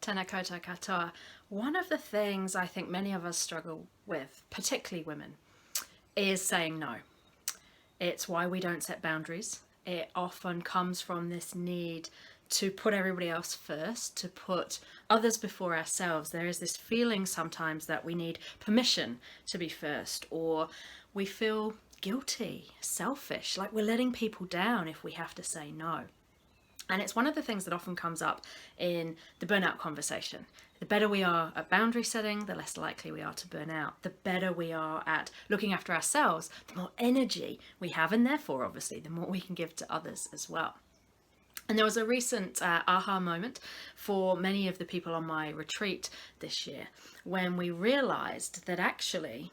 Tēnā koutou katoa. One of the things I think many of us struggle with, particularly women, is saying no. It's why we don't set boundaries. It often comes from this need to put everybody else first, to put others before ourselves. There is this feeling sometimes that we need permission to be first, or we feel guilty, selfish, like we're letting people down if we have to say no. And it's one of the things that often comes up in the burnout conversation. The better we are at boundary setting, the less likely we are to burn out. The better we are at looking after ourselves, the more energy we have, and therefore, obviously, the more we can give to others as well. And there was a recent aha moment for many of the people on my retreat this year when we realized that actually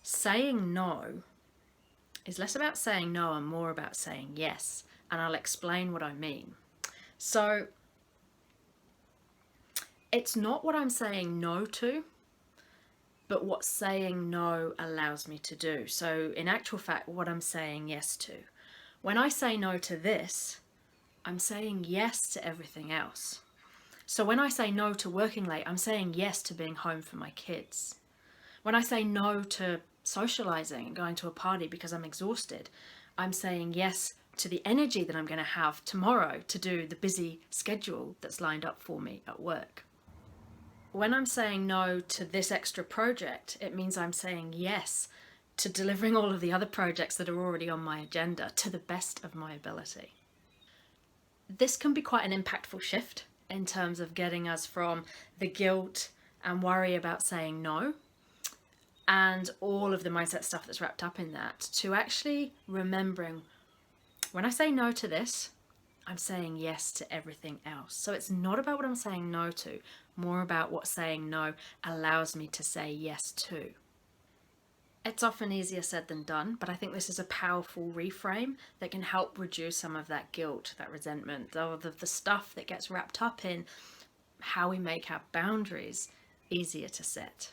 saying no is less about saying no and more about saying yes. And I'll explain what I mean. So it's not what I'm saying no to, but what saying no allows me to do. So in actual fact, what I'm saying yes to. When I say no to this, I'm saying yes to everything else. So when I say no to working late, I'm saying yes to being home for my kids. When I say no to socializing and going to a party because I'm exhausted, I'm saying yes to the energy that I'm going to have tomorrow to do the busy schedule that's lined up for me at work. When I'm saying no to this extra project, it means I'm saying yes to delivering all of the other projects that are already on my agenda to the best of my ability. This can be quite an impactful shift in terms of getting us from the guilt and worry about saying no and all of the mindset stuff that's wrapped up in that, to actually remembering when I say no to this, I'm saying yes to everything else. So it's not about what I'm saying no to, more about what saying no allows me to say yes to. It's often easier said than done, but I think this is a powerful reframe that can help reduce some of that guilt, that resentment, all of the stuff that gets wrapped up in how we make our boundaries easier to set.